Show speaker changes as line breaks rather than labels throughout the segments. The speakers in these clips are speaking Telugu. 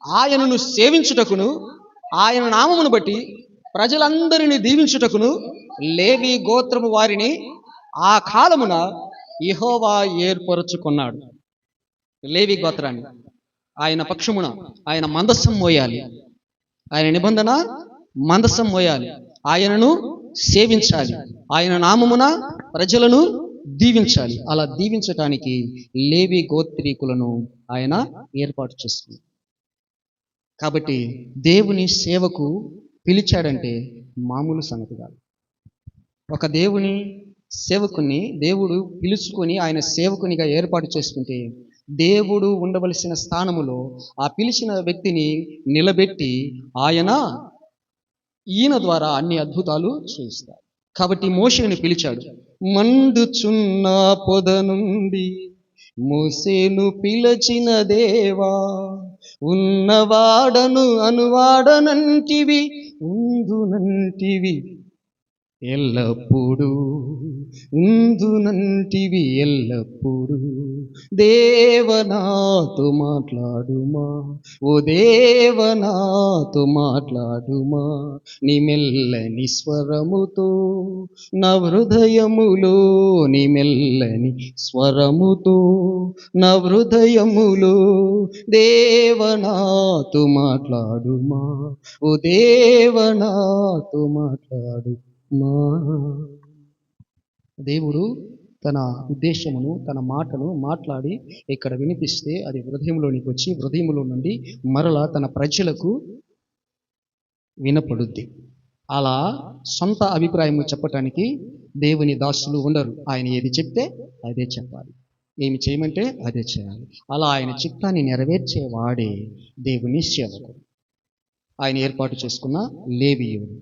ఆయనను సేవించుటకును, ఆయన నామమును బట్టి ప్రజలందరినీ దీవించుటకును లేవి గోత్రము వారిని ఆ కాలమున యెహోవా ఏర్పరచుకున్నాడు. లేవి గోత్రాన్ని ఆయన పక్షమున ఆయన మందసం మోయాలి, ఆయన నిబంధన మందసం మోయాలి, ఆయనను సేవించాలి, ఆయన నామమున ప్రజలను దీవించాలి. అలా దీవించటానికి లేవి గోత్రీకులను ఆయన ఏర్పాటు చేస్తుంది. కాబట్టి దేవుని సేవకు పిలిచాడంటే మామూలు సంగతి కాదు. ఒక దేవుని సేవకుని దేవుడు పిలుచుకొని ఆయన సేవకునిగా ఏర్పాటు చేసుకుంటే దేవుడు ఉండవలసిన స్థానములో ఆ పిలిచిన వ్యక్తిని నిలబెట్టి ఈయన ద్వారా అన్ని అద్భుతాలు చేయిస్తాడు. కాబట్టి మోషేను పిలిచాడు. మండుచున్న పొద నుండి మోసేను పిలచిన దేవా, ఉన్నవాడను అనువాడనంటివి, ఉందునంటివి ఎల్లప్పుడు, ఉందునంటివి ఎల్లప్పుడు. దేవనాతో మాట్లాడుమా, ఓ దేవనాతో మాట్లాడుమా, నీ మెల్లని స్వరముతో నా హృదయములో, నీ మెల్లని స్వరముతో నా హృదయములో దేవనాతో మాట్లాడుమా, ఓ దేవనాతో మాట్లాడు. దేవుడు తన ఉద్దేశమును తన మాటను మాట్లాడి ఇక్కడ వినిపిస్తే అది హృదయంలోనికి వచ్చి హృదయంలో నుండి మరలా తన ప్రజలకు వినపడుద్ది. అలా సొంత అభిప్రాయం చెప్పటానికి దేవుని దాసులు ఉండరు. ఆయన ఏది చెప్తే అదే చెప్పాలి, ఏమి చేయమంటే అదే చేయాలి. అలా ఆయన చిత్తాన్ని నెరవేర్చేవాడే దేవుని సేవకుడు, ఆయన ఏర్పాటు చేసుకున్న లేవీయుడు.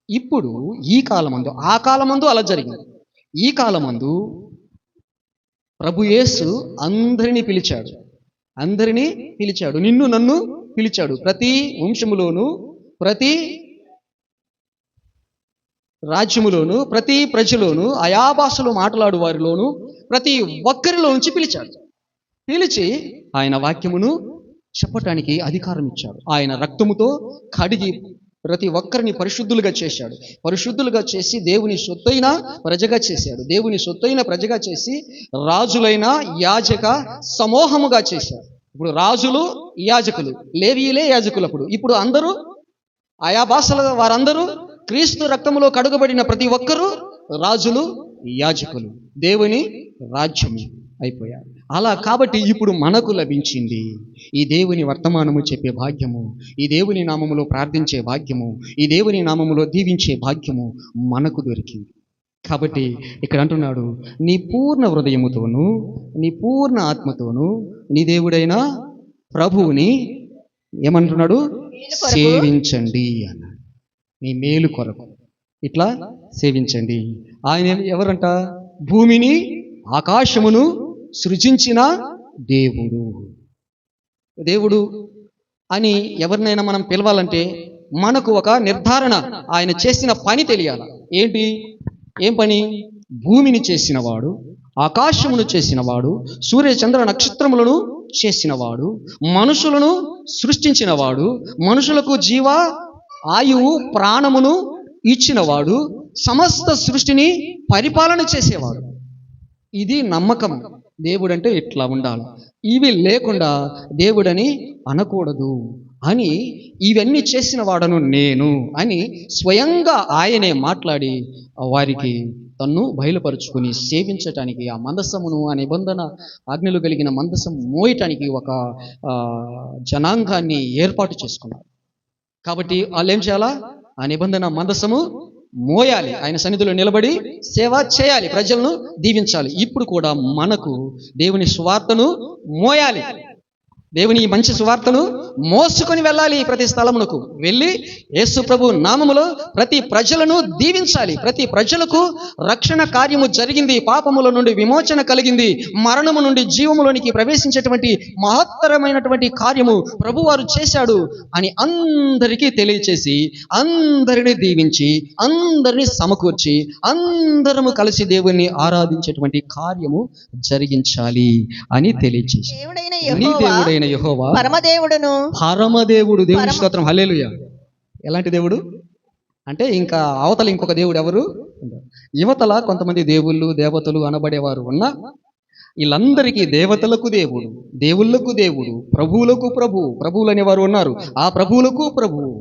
ఇప్పుడు ఈ కాలమందు, ఆ కాలమందు అలా జరిగింది. ఈ కాలమందు ప్రభు యేసు అందరినీ పిలిచాడు, నిన్ను నన్ను పిలిచాడు. ప్రతి వంశములోను, ప్రతి రాజ్యములోను, ప్రతి ప్రజలోను, ఆయా భాషలో మాట్లాడు వారిలోను ప్రతి ఒక్కరిలో నుంచి పిలిచాడు. పిలిచి ఆయన వాక్యమును చెప్పటానికి అధికారం ఇచ్చాడు. ఆయన రక్తముతో కడిగి ప్రతి ఒక్కరిని పరిశుద్ధులుగా చేశాడు. పరిశుద్ధులుగా చేసి దేవుని సొత్తైన ప్రజగా చేశాడు. దేవుని సొత్తైన ప్రజగా చేసి రాజులైన యాజక సమూహముగా చేశాడు. ఇప్పుడు రాజులు యాజకులు, లేవీయులే యాజకులు. ఇప్పుడు అందరూ ఆయా భాషల వారందరూ క్రీస్తు రక్తములో కడుగబడిన ప్రతి ఒక్కరూ రాజులు, యాజకులు, దేవుని రాజ్యము అయిపోయారు. అలా కాబట్టి ఇప్పుడు మనకు లభించింది ఈ దేవుని వర్తమానము చెప్పే భాగ్యము, ఈ దేవుని నామములో ప్రార్థించే భాగ్యము, ఈ దేవుని నామములో దీవించే భాగ్యము మనకు దొరికింది. కాబట్టి ఇక్కడ అంటున్నాడు, నీ పూర్ణ హృదయముతోనూ నీ పూర్ణ ఆత్మతోనూ నీ దేవుడైన ప్రభువుని ఏమంటున్నాడు, సేవించండి అన్నాడు. నీ మేలు కొరకు ఇట్లా సేవించండి. ఆయన ఎవరంట? భూమిని ఆకాశమును సృజించిన దేవుడు అని ఎవరినైనా మనం పిలవాలంటే మనకు ఒక నిర్ధారణ, ఆయన చేసిన పని తెలియాలి. ఏం పని? భూమిని చేసినవాడు, ఆకాశమును చేసినవాడు, సూర్య చంద్ర నక్షత్రములను చేసినవాడు, మనుషులను సృష్టించినవాడు, మనుషులకు జీవ ఆయువు ప్రాణమును ఇచ్చినవాడు, సమస్త సృష్టిని పరిపాలన చేసేవాడు. ఇది నమ్మకం. దేవుడంటే ఇట్లా ఉండాలి, ఇవి లేకుండా దేవుడని అనకూడదు అని, ఇవన్నీ చేసిన వాడను నేను అని స్వయంగా ఆయనే మాట్లాడి వారికి తన్ను బయలుపరుచుకుని సేవించటానికి ఆ మందసమును, ఆ నిబంధన ఆజ్ఞలు కలిగిన మందసం మోయటానికి ఒక జనాంగాన్ని ఏర్పాటు చేసుకున్నారు. కాబట్టి వాళ్ళు ఏం చేయాలా? ఆ నిబంధన మందసము మోయాలి, ఆయన సన్నిధిలో నిలబడి సేవ చేయాలి, ప్రజలను దీవించాలి. ఇప్పుడు కూడా మనకు దేవుని సువార్తను మోయాలి, దేవుని మంచి సువార్తను మోసుకొని వెళ్ళాలి. ప్రతి స్థలమునకు వెళ్ళి యేసు ప్రభు నామములో ప్రతి ప్రజలను దీవించాలి. ప్రతి ప్రజలకు రక్షణ కార్యము జరిగింది, పాపముల నుండి విమోచన కలిగింది, మరణము నుండి జీవములోనికి ప్రవేశించేటువంటి మహత్తరమైనటువంటి కార్యము ప్రభువారు చేశాడు అని అందరికీ తెలియచేసి, అందరినీ దీవించి, అందరినీ సమకూర్చి, అందరము కలిసి దేవుణ్ణి ఆరాధించేటువంటి కార్యము జరిగించాలి అని తెలియచేసి, నీ దేవుడైన అయిన యెహోవా
పరమదేవుడును
పరమదేవుడు. దేవుని స్తోత్రం, హల్లెలూయా. ఎలాంటి దేవుడు అంటే ఇంకా అవతల ఇంకొక దేవుడు ఎవరు? యువతల కొంతమంది దేవుళ్ళు దేవతలు అనబడేవారు ఉన్నా వీళ్ళందరికీ దేవతలకు దేవుడు, దేవుళ్ళకు దేవుడు, ప్రభువులకు ప్రభు, ప్రభువులు అనేవారు ఉన్నారు, ఆ ప్రభువులకు ప్రభువు,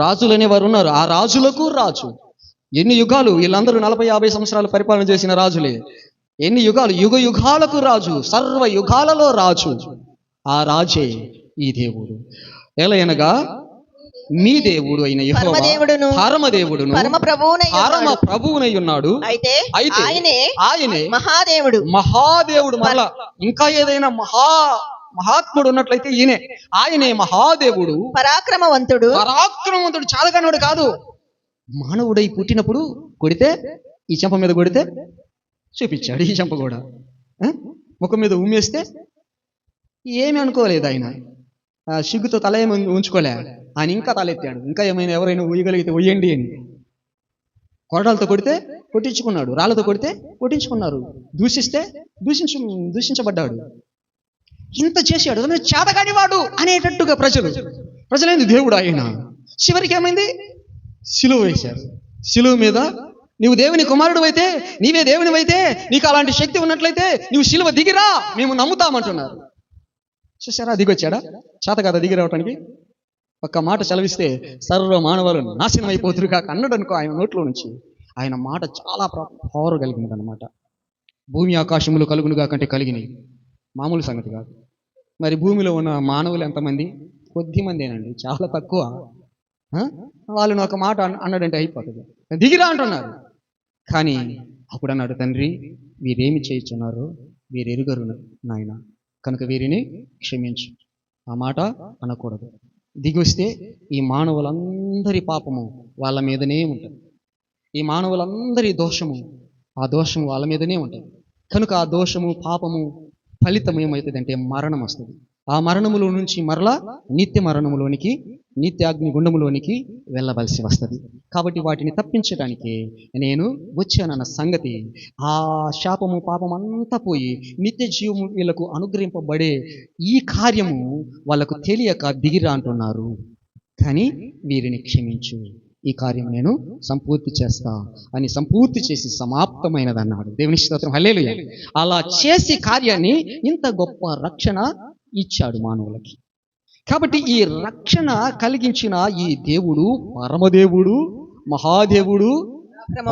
రాజులు అనేవారు ఉన్నారు, ఆ రాజులకు రాజు. ఎన్ని యుగాలు వీళ్ళందరూ 40-50 సంవత్సరాలు పరిపాలన చేసిన రాజులే. ఎన్ని యుగాలు, యుగ యుగాలకు రాజు, సర్వ యుగాలలో రాజు. ఆ రాజే ఈ దేవుడు. ఎలయనగా మీ దేవుడు అయిన యెహోవా పరమదేవుడును పరమ ప్రభువునై ఉన్నాడు. అయితే ఆయనే మహాదేవుడు. మరలా ఇంకా ఏదైనా మహాత్ముడు ఉన్నట్లయితే ఆయనే మహాదేవుడు, పరాక్రమవంతుడు. చాలగానోడు కాదు. మానవుడై పుట్టినప్పుడు కొడితే ఈ చెంప మీద కొడితే చూపించాడు. ఈ చెంప కూడా ముఖం మీద ఉమ్మేస్తే ఏమి అనుకోలేదు ఆయన. సిగ్గుతో తల ఏమి ఉంచుకోలే. ఆయన ఇంకా తలెత్తాడు. ఇంకా ఏమైనా ఎవరైనా ఉయ్యగలిగితే ఉయ్యండి అని. కొరడాలతో కొడితే కొట్టించుకున్నాడు, రాళ్లతో కొడితే కొట్టించుకున్నారు, దూషిస్తే దూషించబడ్డాడు. ఇంత చేశాడు. చేతగానివాడు అనేటట్టుగా ప్రజలేంది దేవుడు ఆయన. చివరికి ఏమైంది? సిలువ వేశారు. సిలువ మీద నీవు దేవుని కుమారుడు అయితే, నీవే దేవునివైతే, నీకు అలాంటి శక్తి ఉన్నట్లయితే నువ్వు సిలువ దిగిరా, మేము నమ్ముతామంటున్నారు. చూసారా? దిగొచ్చాడా? చేత కదా దిగి రావటానికి. ఒక్క మాట సెలవిస్తే సర్వ మానవాలు నాశనం అయిపోతురు కాక అన్నాడు అనుకో ఆయన నోట్లో నుంచి. ఆయన మాట చాలా పవర్ కలిగినది అన్నమాట. భూమి ఆకాశములు కలుగునుగా కంటే కలిగినవి, మామూలు సంగతి కాదు. మరి భూమిలో ఉన్న మానవులు ఎంతమంది? కొద్ది మందేనండి, చాలా తక్కువ. వాళ్ళని ఒక మాట అన్నాడంటే అయిపోతుంది. దిగిరా అంటున్నారు. కానీ అప్పుడు అన్నాడు, తండ్రి వీరేమి చేయుచున్నారో వీరు ఎరుగరు నాయన, కనుక వీరిని క్షమించు. ఆ మాట అనకూడదు. దిగొస్తే ఈ మానవులందరి పాపము వాళ్ళ మీదనే ఉంటుంది. ఈ మానవులందరి దోషము, ఆ దోషము వాళ్ళ మీదనే ఉంటుంది. కనుక ఆ దోషము పాపము ఫలితం ఏమవుతుందంటే మరణం వస్తుంది. ఆ మరణములో నుంచి మరలా నిత్య మరణములోనికి, నిత్యాగ్ని గుండములోనికి వెళ్ళవలసి వస్తుంది. కాబట్టి వాటిని తప్పించడానికి నేను వచ్చానన్న సంగతి, ఆ శాపము పాపం అంతా పోయి నిత్య జీవము వీళ్ళకు అనుగ్రహింపబడే ఈ కార్యము వాళ్ళకు తెలియక దిగిరా అంటున్నారు. కానీ వీరిని క్షమించు, ఈ కార్యం నేను సంపూర్తి చేస్తా అని సంపూర్తి చేసి సమాప్తమైనది అన్నాడు. దేవుని స్తోత్రం, హల్లెలూయా. అలా చేసి కార్యాన్ని, ఇంత గొప్ప రక్షణ ఇచ్చాడు మానవులకి. కాబట్టి ఈ రక్షణ కలిగించిన ఈ దేవుడు పరమదేవుడు, మహాదేవుడు,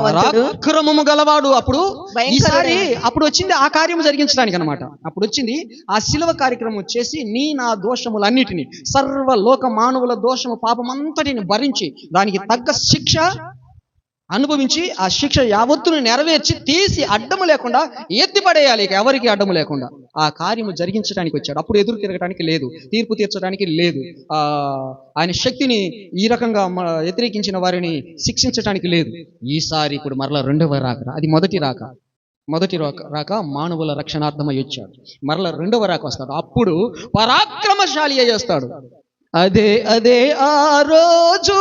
పరాక్రమము గలవాడు. అప్పుడు వచ్చింది ఆ కార్యము జరిగించడానికి అనమాట. అప్పుడు వచ్చింది ఆ శిలువ కార్యక్రమం వచ్చేసి నా దోషములన్నిటినీ, సర్వలోక మానవుల దోషము పాపమంతటిని భరించి దానికి తగ్గ శిక్ష అనుభవించి ఆ శిక్ష యావత్తును నెరవేర్చి తీసి అడ్డము లేకుండా ఎత్తిపడేయాలి, ఇక ఎవరికి అడ్డము లేకుండా ఆ కార్యము జరిగించడానికి వచ్చాడు. అప్పుడు ఎదురు తిరగడానికి లేదు, తీర్పు తీర్చడానికి లేదు, ఆయన శక్తిని ఈ రకంగా వ్యతిరేకించిన వారిని శిక్షించడానికి లేదు. ఈసారి ఇప్పుడు మరలా రెండవ రాక, అది మొదటి రాక మానవుల రక్షణార్థమై వచ్చాడు. మరలా రెండవ రాక వస్తాడు. అప్పుడు పరాక్రమశాలి అయ్యేస్తాడు. అదే ఆ రోజు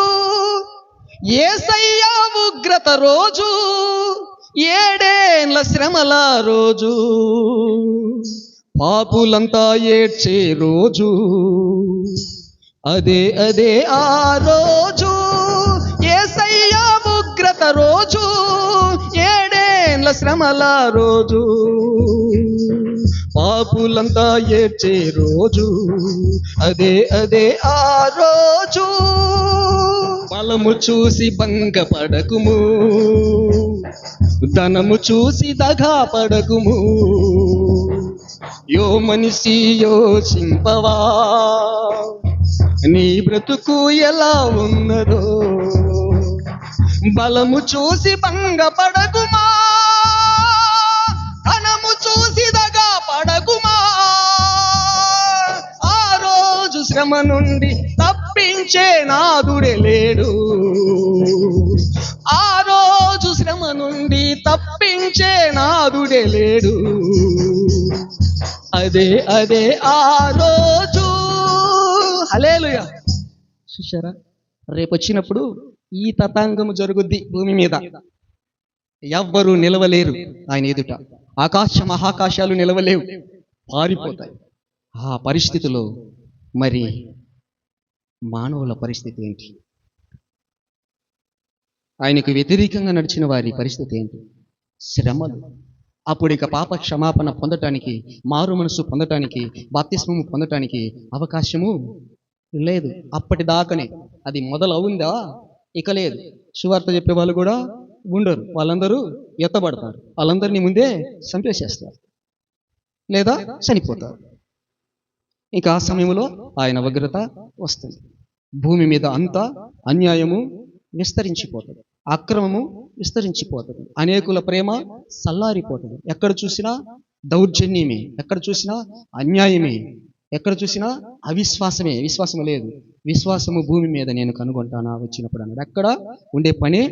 యేసయ్య ఉగ్రత రోజు, 7 ఏళ్ల శ్రమల రోజు, పాపులంతా ఏడ్చే రోజు. అదే ఆ రోజు యేసయ్య ఉగ్రత రోజు, 7 ఏళ్ల శ్రమల రోజు, పాపులంతా ఏడ్చే రోజు. అదే ఆ రోజు. బలము చూసి భంగపడకుము, ధనము చూసి దగా పడకుము, యో మనిషి యోచింపవా నీ బ్రతుకు ఎలా ఉన్నదో. బలము చూసి భంగపడకుమా, ధనము చూసి దగా పడకుమా. ఆ రోజు శ్రమ నుండి తప్పించే నాదుడే లేడు, ఆ రోజు శ్రమ నుండి తప్పించే నాదుడే లేడు. అదే ఆ రోజు. హల్లెలూయా. చూశారా? రేపు వచ్చినప్పుడు ఈ తతంగము జరుగుద్ది భూమి మీద. ఎవ్వరూ నిలవలేరు ఆయన ఎదుట. ఆకాశ మహాకాశాలు నిలవలేవు, పారిపోతాయి. ఆ పరిస్థితిలో మరి మానవుల పరిస్థితి ఏంటి? ఆయనకు వ్యతిరేకంగా నడిచిన వారి పరిస్థితి ఏంటి? శ్రమలు. అప్పుడు ఇక పాప క్షమాపణ పొందటానికి, మారు మనసు పొందటానికి, బాప్తిస్మము పొందటానికి అవకాశము లేదు. అప్పటిదాకనే అది మొదలవుందా ఇక లేదు. సువార్త చెప్పే వాళ్ళు కూడా ఉండరు. వాళ్ళందరూ ఎత్తబడతారు. వాళ్ళందరినీ ముందే చంపేసేస్తారు లేదా చనిపోతారు. ఇంకా ఆ సమయంలో ఆయన ఉగ్రత వస్తుంది. భూమి మీద అంతా అన్యాయము విస్తరించిపోతుంది, అక్రమము విస్తరించిపోతుంది, అనేకుల ప్రేమ సల్లారిపోతుంది. ఎక్కడ చూసినా దౌర్జన్యమే, ఎక్కడ చూసినా అన్యాయమే, ఎక్కడ చూసినా అవిశ్వాసమే. విశ్వాసము లేదు. విశ్వాసము భూమి మీద నేను కనుగొంటానా వచ్చినప్పుడు అన్నాడు. ఎక్కడ ఉండే పనే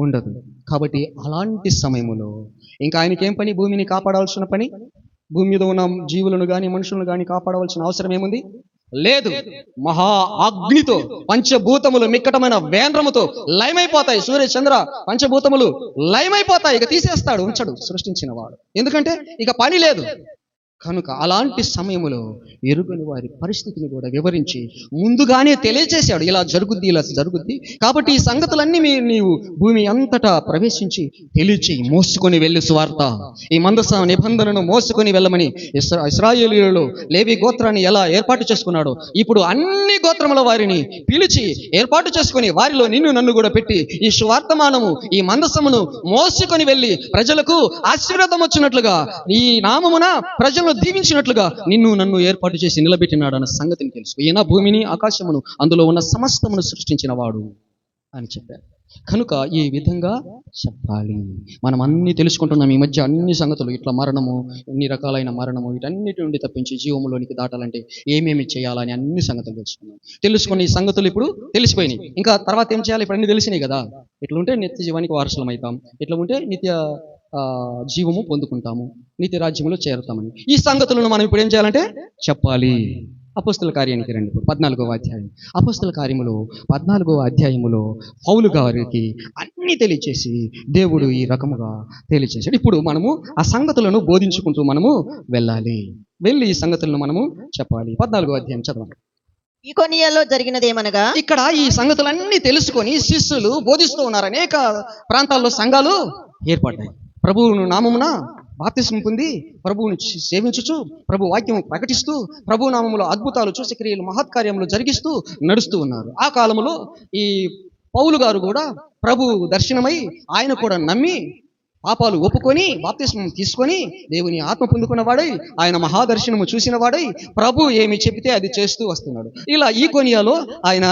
ఉండదు. కాబట్టి అలాంటి సమయములో ఇంకా ఆయనకేం పని? భూమిని కాపాడాల్సిన పని, భూమి మీద ఉన్న జీవులను కానీ మనుషులను కానీ కాపాడవలసిన అవసరం ఏముంది? లేదు. మహా అగ్నితో పంచభూతములు మిక్కటమైన వేంద్రముతో లయమైపోతాయి. సూర్య చంద్ర పంచభూతములు లయమైపోతాయి. ఇక తీసేస్తాడు, ఉంచడు సృష్టించిన వాడు. ఎందుకంటే ఇక పని లేదు. కనుక అలాంటి సమయంలో ఎరుగని వారి పరిస్థితిని కూడా వివరించి ముందుగానే తెలియజేశాడు. ఇలా జరుగుద్ది, ఇలా జరుగుద్ది. కాబట్టి ఈ సంగతులన్నీ నీవు భూమి అంతటా ప్రవేశించి తెలియచేయి, మోసుకొని వెళ్ళు సువార్త. ఈ మందస నిబంధనను మోసుకొని వెళ్ళమని ఇశ్రాయేలీయులలో లేవి గోత్రాన్ని ఎలా ఏర్పాటు చేసుకున్నాడో ఇప్పుడు అన్ని గోత్రముల వారిని పిలిచి ఏర్పాటు చేసుకొని వారిలో నిన్ను నన్ను కూడా పెట్టి ఈ సువార్తమానము, ఈ మందసమును మోసుకొని వెళ్ళి ప్రజలకు ఆశీర్వాదం వచ్చినట్లుగా, ఈ నామమున ప్రజలను దీవించినట్లుగా నిన్ను నన్ను ఏర్పాటు చేసి నిలబెట్టినాడు అన్న సంగతిని తెలుసు. ఈయన భూమిని ఆకాశమును అందులో ఉన్న సమస్తమును సృష్టించిన వాడు అని చెప్పారు. కనుక ఈ విధంగా చెప్పాలి. మనం అన్ని తెలుసుకుంటున్నాం ఈ మధ్య అన్ని సంగతులు. ఇట్లా మరణము, ఎన్ని రకాలైన మరణము, వీటన్నిటి నుండి తప్పించి జీవములోనికి దాటాలంటే ఏమేమి చేయాలని అన్ని సంగతులు తెలుసుకున్నాం. తెలుసుకుని ఈ సంగతులు ఇప్పుడు తెలిసిపోయినాయి. ఇంకా తర్వాత ఏం చేయాలి? ఇప్పుడు అన్ని తెలిసినాయి కదా. ఇట్లా ఉంటే నిత్య జీవానికి వారసులం అవుతాం, ఇట్లా ఉంటే నిత్య జీవము పొందుకుంటాము, నిత్య రాజ్యంలో చేరుతామని ఈ సంగతులను మనం ఇప్పుడు ఏం చేయాలంటే చెప్పాలి. అపోస్తల కార్యానికి రండి. 14వ అధ్యాయం. అపోస్తల కార్యములో 14వ అధ్యాయములో పౌలు గారికి అన్ని తెలియచేసి దేవుడు ఈ రకముగా తెలియచేశాడు. ఇప్పుడు మనము ఆ సంగతులను బోధించుకుంటూ మనము వెళ్ళాలి. వెళ్ళి ఈ సంగతులను మనము చెప్పాలి. 14వ అధ్యాయం చదవండి.
ఈకొనియాలో జరిగినదేమనగా,
ఇక్కడ ఈ సంగతులన్నీ తెలుసుకొని శిష్యులు బోధిస్తూ ఉన్నారు. అనేక ప్రాంతాల్లో సంఘాలు ఏర్పడ్డాయి. ప్రభువును నామమున బాప్తిస్మం పొంది ప్రభువుని సేవించుచు, ప్రభు వాక్యము ప్రకటిస్తూ, ప్రభు నామములో అద్భుతాలు, సూచక్రియలు, మహత్కార్యములు జరిగిస్తూ నడుస్తూ ఉన్నారు. ఆ కాలంలో ఈ పౌలు గారు కూడా ప్రభు దర్శనమై ఆయన కూడా నమ్మి పాపాలు ఒప్పుకొని బాప్తిస్మం తీసుకొని దేవుని ఆత్మ పొందుకున్నవాడై, ఆయన మహాదర్శనము చూసిన వాడై ప్రభు ఏమి చెబితే అది చేస్తూ వస్తున్నాడు. ఇలా ఈ కొనియాలో ఆయన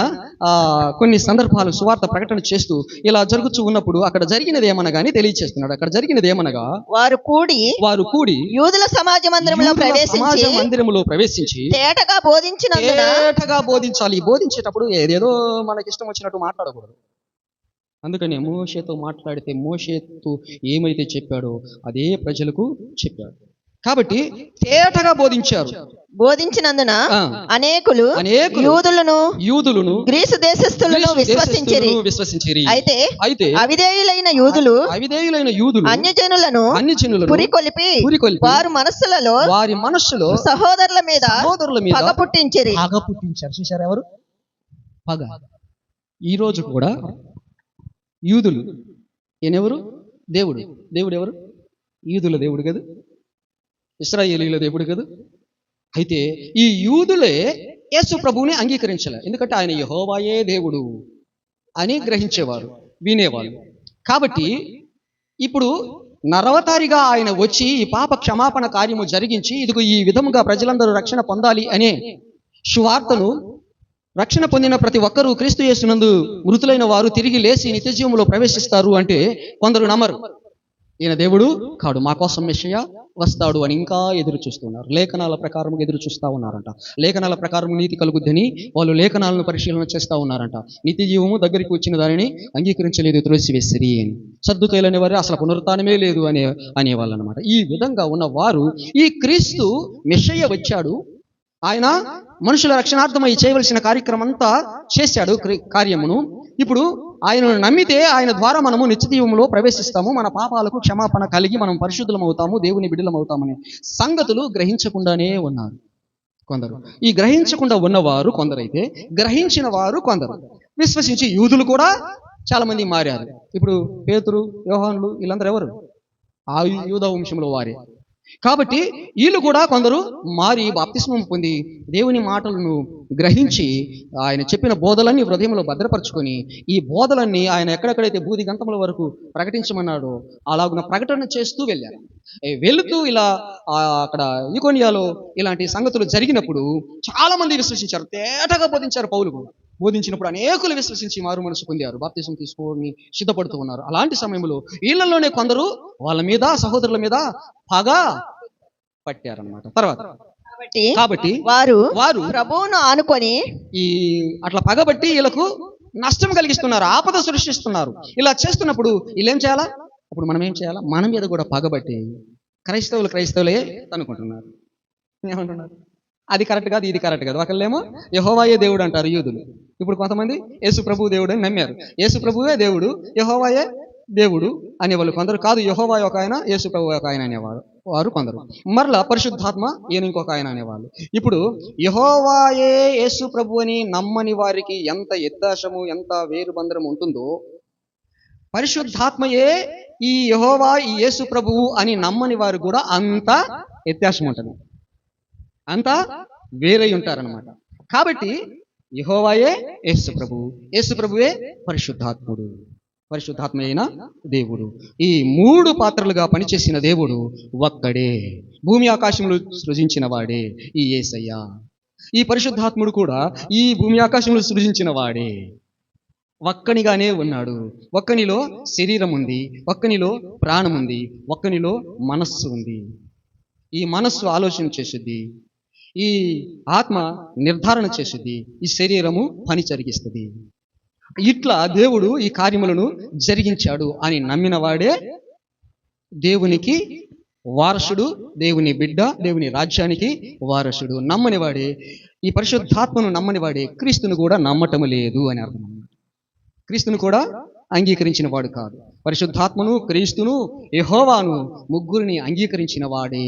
కొన్ని సందర్భాలు సువార్త ప్రకటన చేస్తూ ఇలా జరుగుతూ ఉన్నప్పుడు అక్కడ జరిగినది ఏమనగానే తెలియచేస్తున్నాడు. అక్కడ జరిగినది ఏమనగా, వారు కూడి యూదుల సమాజ మందిరములో ప్రవేశించి తేటగా బోధించాలి. బోధించేటప్పుడు ఏదేదో మనకి ఇష్టం వచ్చినట్టు మాట్లాడకూడదు. అందుకని మోషేతో మాట్లాడితే మోషేతో ఏమైతే చెప్పాడో అదే ప్రజలకు చెప్పాడు. కాబట్టి తేటగా బోధించినందున అనేకులు యూదులను గ్రీసు దేశస్థులను విశ్వసించిరి. అయితే అవిధేయులైన యూదులు అన్యజనులను పురికొలిపి వారి మనస్సులో సహోదరుల మీద పగ పుట్టించారు. చూశారు ఎవరు? పగ. ఈ రోజు కూడా యూదులు, ఈయనెవరు? దేవుడు. దేవుడు ఎవరు? యూదుల దేవుడు కదా, ఇశ్రాయేలీయుల దేవుడు కదా. అయితే ఈ యూదులే యేసు ప్రభువుని అంగీకరించలే. ఎందుకంటే ఆయన యెహోవాయే దేవుడు అని గ్రహించేవారు, వినేవాళ్ళు. కాబట్టి ఇప్పుడు నరవతారిగా ఆయన వచ్చి ఈ పాప క్షమాపణ కార్యము జరిగించి ఇదిగో ఈ విధముగా ప్రజలందరూ రక్షణ పొందాలి అనే సువార్తను, రక్షణ పొందిన ప్రతి ఒక్కరూ క్రీస్తు యేసునందు మృతులైన వారు తిరిగి లేచి నిత్యజీవంలో ప్రవేశిస్తారు అంటే కొందరు నమ్మరు. ఈయన దేవుడు కాడు, మా కోసం మెస్సయ్య వస్తాడు అని ఇంకా ఎదురు చూస్తున్నారు. లేఖనాల ప్రకారం ఎదురు చూస్తూ ఉన్నారంట. లేఖనాల ప్రకారం నీతి కలుగుద్దని వాళ్ళు లేఖనాలను పరిశీలన చేస్తూ ఉన్నారంట. నిత్య జీవము దగ్గరికి వచ్చిన దానిని అంగీకరించలేదు, త్రోసివేసిరి అని. సద్దుకైలనే వారు అసలు పునరుత్థానమే లేదు అనేవాళ్ళు అనమాట. ఈ విధంగా ఉన్న వారు ఈ క్రీస్తు మెస్సయ్య వచ్చాడు, ఆయన మనుషుల రక్షణార్థమై చేయవలసిన కార్యక్రమం అంతా చేశాడు కార్యమును. ఇప్పుడు ఆయనను నమ్మితే ఆయన ద్వారా మనము నిత్యజీవంలో ప్రవేశిస్తాము, మన పాపాలకు క్షమాపణ కలిగి మనం పరిశుద్ధులం అవుతాము, దేవుని బిడ్డలం అవుతామనే సంగతులు గ్రహించకుండానే ఉన్నారు. కొందరు. ఈ గ్రహించకుండా ఉన్నవారు కొందరైతే, గ్రహించిన వారు కొందరు. విశ్వసించి యూదులు కూడా చాలా మంది మారారు. ఇప్పుడు పేతురు, యోహానులు వీళ్ళందరూ ఎవరు? ఆ యూద వంశంలో వారే. కాబట్టి వీళ్ళు కూడా కొందరు మారి బాప్తిస్మం పొంది దేవుని మాటలను గ్రహించి ఆయన చెప్పిన బోధలన్నీ హృదయంలో భద్రపరుచుకొని ఈ బోధలన్నీ ఆయన ఎక్కడెక్కడైతే బూది గంతముల వరకు ప్రకటించమన్నాడో అలాగున ప్రకటన చేస్తూ వెళ్ళారు. వెళుతూ ఇలా అక్కడ ఈకొనియాలో ఇలాంటి సంగతులు జరిగినప్పుడు చాలా మంది విశ్వసించారు. తేటగా బోధించారు పౌలు కూడా. బోధించినప్పుడు అనేకులు విశ్వసించి మారు మనసు పొందారు, బాప్తిసం తీసుకొని సిద్ధపడుతూ ఉన్నారు. అలాంటి సమయంలో వీళ్ళలోనే కొందరు వాళ్ళ మీద, సహోదరుల మీద పగ పట్టారనమాట. తర్వాత కాబట్టి
వారు
వారు
ప్రభువును ఆనుకొని
ఈ అట్లా పగబట్టి వీళ్ళకు నష్టం కలిగిస్తున్నారు, ఆపద సృష్టిస్తున్నారు. ఇలా చేస్తున్నప్పుడు వీళ్ళు ఏం చేయాలా? అప్పుడు మనం ఏం చేయాలా? మన మీద కూడా పగబట్టి క్రైస్తవులే అనుకుంటున్నారు. ఏమంటున్నారు? అది కరెక్ట్ కాదు, ఇది కరెక్ట్ కాదు. ఒకళ్ళేమో యెహోవాయే దేవుడు అంటారు యూదులు. ఇప్పుడు కొంతమంది యేసు ప్రభువు దేవుడు అని నమ్మారు. యేసు ప్రభువే దేవుడు, యెహోవాయే దేవుడు అనేవాళ్ళు కొందరు. కాదు, యెహోవా ఒక ఆయన, యేసు ప్రభు ఒక ఆయన అనేవారు వారు కొందరు. మరలా పరిశుద్ధాత్మ ఈయన ఇంకొక ఆయన అనేవాళ్ళు. ఇప్పుడు యెహోవాయే యేసు ప్రభు అని నమ్మని వారికి ఎంత ఎద్దాశము, ఎంత వేరుబంధనం ఉంటుందో, పరిశుద్ధాత్మయే ఈ యెహోవా, ఈ యేసు ప్రభువు అని నమ్మని వారు కూడా అంత వ్యత్యాసం ఉంటుంది, అంతా వేరై ఉంటారనమాట. కాబట్టి యెహోవాయే యేసు ప్రభువు, యేసు ప్రభువే పరిశుద్ధాత్ముడు, పరిశుద్ధాత్మ అయిన దేవుడు. ఈ మూడు పాత్రలుగా పనిచేసిన దేవుడు ఒక్కడే. భూమి ఆకాశములు సృజించిన వాడే ఈ యేసయ్య. ఈ పరిశుద్ధాత్ముడు కూడా ఈ భూమి ఆకాశములు సృజించిన వాడే. ఒక్కనిగానే ఉన్నాడు. ఒక్కనిలో శరీరం ఉంది, ఒక్కనిలో ప్రాణం ఉంది, ఒక్కనిలో మనస్సు ఉంది. ఈ మనస్సు ఆలోచన చేసిద్ది, ఈ ఆత్మ నిర్ధారణ చేసిద్ది, ఈ శరీరము పని జరిగిస్తుంది. ఇట్లా దేవుడు ఈ కార్యములను జరిగించాడు అని నమ్మిన వాడే దేవునికి వారసుడు, దేవుని బిడ్డ, దేవుని రాజ్యానికి వారసుడు. నమ్మని వాడే, ఈ పరిశుద్ధాత్మను నమ్మని వాడే క్రీస్తును కూడా నమ్మటం లేదు అని అర్థం. క్రీస్తును కూడా అంగీకరించిన వాడు కాదు. పరిశుద్ధాత్మను, క్రీస్తును, యెహోవాను ముగ్గురిని అంగీకరించిన వాడే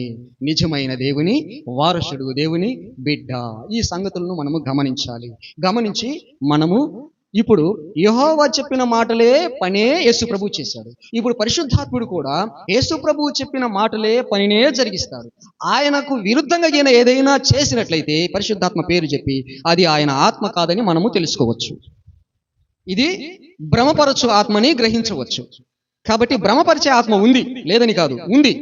నిజమైన దేవుని వారసుడు, దేవుని బిడ్డ. ఈ సంగతులను మనము గమనించాలి. గమనించి మనము ఇప్పుడు యెహోవా చెప్పిన మాటలే పనే యేసు ప్రభువు చేశాడు. ఇప్పుడు పరిశుద్ధాత్ముడు కూడా యేసు ప్రభువు చెప్పిన మాటలే పనినే జరిగిస్తాడు. ఆయనకు విరుద్ధంగా ఈయన ఏదైనా చేసినట్లయితే పరిశుద్ధాత్మ పేరు చెప్పి అది ఆయన ఆత్మ కాదని మనము తెలుసుకోవచ్చు. ఇది భ్రమపరచు ఆత్మని గ్రహించవచ్చు. కాబట్టి భ్రమపరిచే ఆత్మ ఉంది, లేదని కాదు, ఉంది.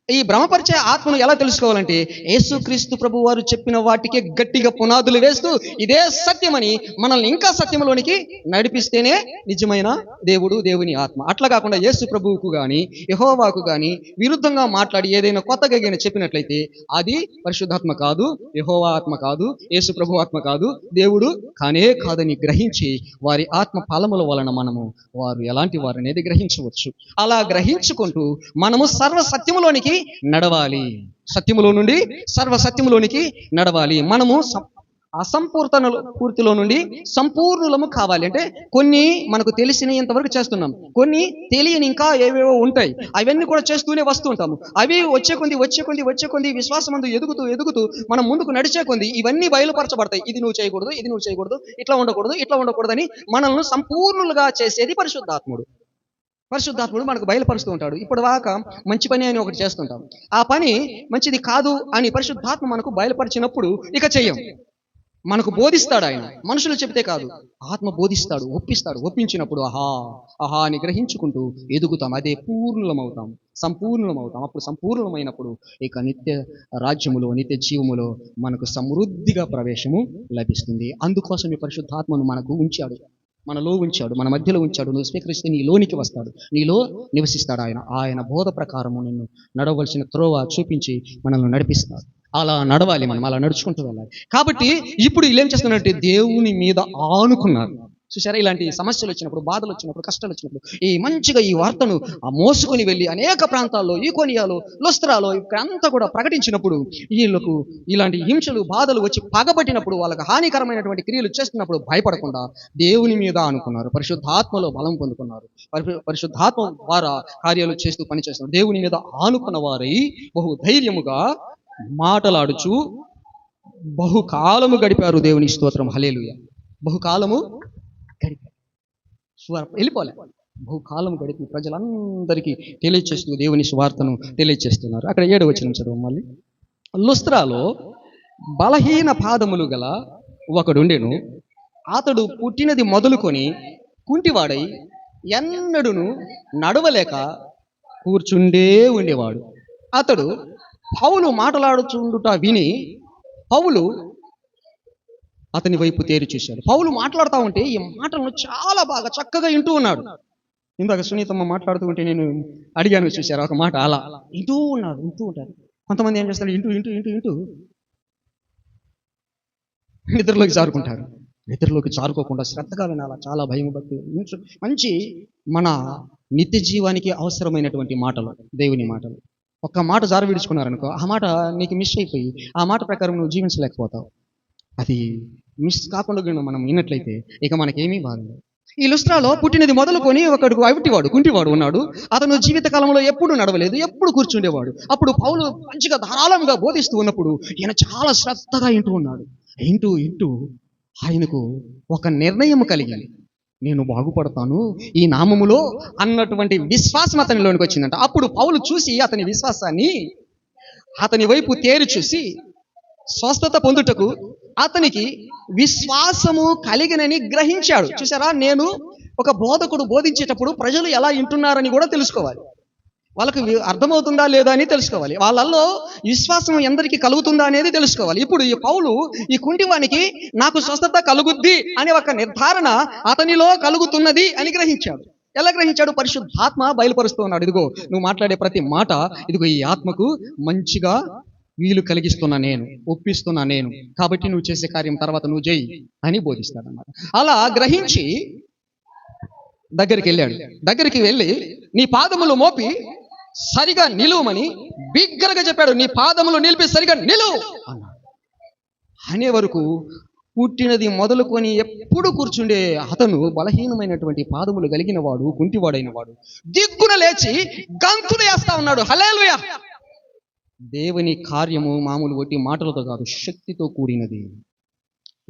ఈ భ్రమపరిచే ఆత్మను ఎలా తెలుసుకోవాలంటే యేసుక్రీస్తు ప్రభు వారు చెప్పిన వాటికే గట్టిగా పునాదులు వేస్తూ ఇదే సత్యమని మనల్ని ఇంకా సత్యంలోనికి నడిపిస్తేనే నిజమైన దేవుడు, దేవుని ఆత్మ. అట్లా కాకుండా యేసు ప్రభువుకు కానీ యెహోవాకు కానీ విరుద్ధంగా మాట్లాడి ఏదైనా కొత్తగా చెప్పినట్లయితే అది పరిశుద్ధాత్మ కాదు, యెహోవా ఆత్మ కాదు, యేసు ప్రభు ఆత్మ కాదు, దేవుడు కానే కాదని గ్రహించి వారి ఆత్మ ఫలముల వలన మనము వారు ఎలాంటి వారు అనేది గ్రహించవచ్చు. అలా గ్రహించుకుంటూ మనము సర్వ సత్యములోనికి నడవాలి. సత్యములో నుండి సర్వ సత్యములోనికి నడవాలి. మనము పూర్తిలో నుండి సంపూర్ణులము కావాలి. అంటే కొన్ని మనకు తెలిసినంతవరకు చేస్తున్నాం, కొన్ని తెలియని ఇంకా ఏవేవో ఉంటాయి, అవన్నీ కూడా చేస్తూనే వస్తూ ఉంటాము. అవి వచ్చే కొంది విశ్వాసమందు ఎదుగుతూ మనం ముందుకు నడిచే కొంది ఇవన్నీ బయలుపరచబడతాయి. ఇది నువ్వు చేయకూడదు, ఇది నువ్వు చేయకూడదు, ఇట్లా ఉండకూడదని మనల్ని సంపూర్ణులుగా చేసేది పరిశుద్ధాత్ముడు. పరిశుద్ధాత్ముడు మనకు బయలుపరుస్తూ ఉంటాడు. ఇప్పుడు దాకా మంచి పని అని ఒకటి చేస్తుంటాం, ఆ పని మంచిది కాదు అని పరిశుద్ధాత్మ మనకు బయలుపరిచినప్పుడు ఇక చెయ్యం. మనకు బోధిస్తాడు ఆయన, మనుషులు చెప్తే కాదు, ఆత్మ బోధిస్తాడు, ఒప్పించినప్పుడు ఆహా అని గ్రహించుకుంటూ ఎదుగుతాం. అదే పూర్ణులమవుతాం, సంపూర్ణులమవుతాం. అప్పుడు సంపూర్ణమైనప్పుడు ఇక నిత్య రాజ్యములో, నిత్య జీవములో మనకు సమృద్ధిగా ప్రవేశము లభిస్తుంది. అందుకోసం ఈ పరిశుద్ధాత్మను మనకు ఉంచాడు, మనలో ఉంచాడు, మన మధ్యలో ఉంచాడు. నువ్వు స్వీకరిస్తే నీలోనికి వస్తాడు, నీలో నివసిస్తాడు. ఆయన బోధ ప్రకారము నిన్ను నడవలసిన త్రోవ చూపించి మనల్ని నడిపిస్తాడు. అలా నడవాలి, మనం అలా నడుచుకుంటూ వెళ్ళాలి. కాబట్టి ఇప్పుడు వీళ్ళు ఏం చేస్తున్నారంటే దేవుని మీద ఆనుకున్నారు. చూసారా, ఇలాంటి సమస్యలు వచ్చినప్పుడు, బాధలు వచ్చినప్పుడు, కష్టాలు వచ్చినప్పుడు మంచిగా ఈ వార్తను మోసుకొని వెళ్ళి అనేక ప్రాంతాల్లో, ఈకొనియాలో, లుస్త్రాలో ఇక్కడంతా కూడా ప్రకటించినప్పుడు వీళ్ళకు ఇలాంటి హింసలు, బాధలు వచ్చి పగబట్టినప్పుడు, వాళ్ళకి హానికరమైనటువంటి క్రియలు చేస్తున్నప్పుడు భయపడకుండా దేవుని మీద అనుకున్నారు, పరిశుద్ధాత్మలో బలం పొందుకున్నారు, పరిశుద్ధాత్మ ద్వారా కార్యాలు చేస్తూ పనిచేస్తున్నారు. దేవుని మీద ఆనుకున్న వారై బహు ధైర్యముగా మాటలాడుచు బహుకాలము గడిపారు. దేవుని స్తోత్రం, హల్లెలూయా. బహుకాలము గడిపారు, వెళ్ళిపోలే. బహుకాలం గడిపి ప్రజలందరికీ తెలియచేస్తూ దేవుని సువార్తను తెలియచేస్తున్నారు. అక్కడ 7వ వచనం చదువు మళ్ళీ. లుస్త్రాలో బలహీన పాదములు గల ఒకడుండెను. అతడు పుట్టినది మొదలుకొని కుంటివాడై ఎన్నడును నడవలేక కూర్చుండే ఉండేవాడు. అతడు పౌలు మాట్లాడుచుండుట విని పౌలు అతని వైపు తేరి చూశాడు. పౌలు మాట్లాడుతూ ఉంటే ఈ మాటలను చాలా బాగా చక్కగా వింటూ ఉన్నాడు. ఇందాక సునీతమ్మ మాట్లాడుతూ ఉంటే నేను అడిగాను, చూశారు ఒక మాట, అలా వింటూ ఉంటారు. కొంతమంది ఏం చేస్తారు, ఇంటూ నిద్రలోకి జారుకుంటారు. నిద్రలోకి జారుకోకుండా శ్రద్ధగా వినాలా, చాలా భయం భక్తి, మంచి మన నిత్య జీవానికి అవసరమైనటువంటి మాటలు, దేవుని మాటలు. ఒక్క మాట జారు విడుచుకున్నారనుకో, ఆ మాట నీకు మిస్ అయిపోయి ఆ మాట ప్రకారం నువ్వు జీవించలేకపోతావు. అది మిస్ కాకుండా మనం విన్నట్లయితే ఇక మనకేమీ బాధ లేదు. ఈ లుస్త్రాలో పుట్టినది మొదలుకొని ఒకడు కుంటివాడు ఉన్నాడు. అతను జీవితకాలంలో ఎప్పుడు నడవలేదు, ఎప్పుడు కూర్చుండేవాడు. అప్పుడు పౌలు మంచిగా ధారాళంగా బోధిస్తూ ఉన్నప్పుడు ఈయన చాలా శ్రద్ధగా వింటూ ఉన్నాడు. ఇంటూ ఆయనకు ఒక నిర్ణయం కలిగింది, నేను బాగుపడతాను ఈ నామములో అన్నటువంటి విశ్వాసం అతనిలోనికి వచ్చిందంట. అప్పుడు పౌలు చూసి అతని విశ్వాసాన్ని అతని వైపు తేరి చూసి స్వస్థత పొందుటకు అతనికి విశ్వాసము కలిగినని గ్రహించాడు. చూసారా, నేను ఒక బోధకుడు బోధించేటప్పుడు ప్రజలు ఎలా వింటున్నారని కూడా తెలుసుకోవాలి, వాళ్ళకి అర్థమవుతుందా లేదా అని తెలుసుకోవాలి, వాళ్ళల్లో విశ్వాసం ఎందరికి కలుగుతుందా అనేది తెలుసుకోవాలి. ఇప్పుడు ఈ పౌలు ఈ కుంటివానికి నాకు స్వస్థత కలుగుద్ది అనే ఒక నిర్ధారణ అతనిలో కలుగుతున్నది అని గ్రహించాడు. ఎలా గ్రహించాడు? పరిశుద్ధాత్మ బయలుపరుస్తూ ఉన్నాడు. ఇదిగో నువ్వు మాట్లాడే ప్రతి మాట, ఇదిగో ఈ ఆత్మకు మంచిగా వీలు కలిగిస్తున్నా నేను, ఒప్పిస్తున్నా నేను, కాబట్టి నువ్వు చేసే కార్యం తర్వాత నువ్వు చేయి అని బోధిస్తాడన్నమాట. అలా గ్రహించి దగ్గరికి వెళ్ళి నీ పాదములు మోపి సరిగా నిలువమని బిగ్గరగా చెప్పాడు. నీ పాదములు నిలిపి సరిగా నిలువు అన్నాడు. అనే వరకు పుట్టినది మొదలుకొని ఎప్పుడు కూర్చుండే అతను బలహీనమైనటువంటి పాదములు కలిగిన వాడు, కుంటివాడైన వాడు దిగ్గున లేచి గంతులు వేస్తా ఉన్నాడు. హల్లెలూయా. దేవుని కార్యము మామూలు వట్టి మాటలతో కాదు, శక్తితో కూడినది,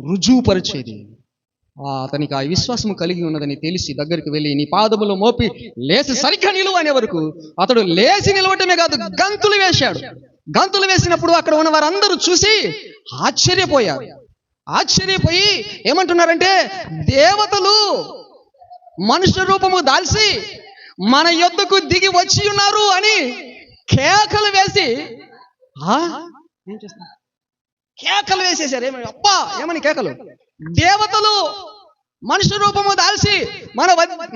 రుజువుపరిచేది. అతనికి ఆ విశ్వాసము కలిగి ఉన్నదని తెలిసి దగ్గరికి వెళ్ళి నీ పాదములు మోపి లేచి సరిగ్గా నిలువు అనే వరకు అతడు లేచి నిలవటమే కాదు, గంతులు వేశాడు. గంతులు వేసినప్పుడు అక్కడ ఉన్న వారందరూ చూసి ఆశ్చర్యపోయి ఏమంటున్నారంటే, దేవతలు మనుష్య రూపము దాల్చి మన యొద్దకు దిగి వచ్చి ఉన్నారు అని కేకలు వేసి కేకలు వేసేశారు. ఏమని కేకలు? దేవతలు మనుష్య రూపము దాల్చి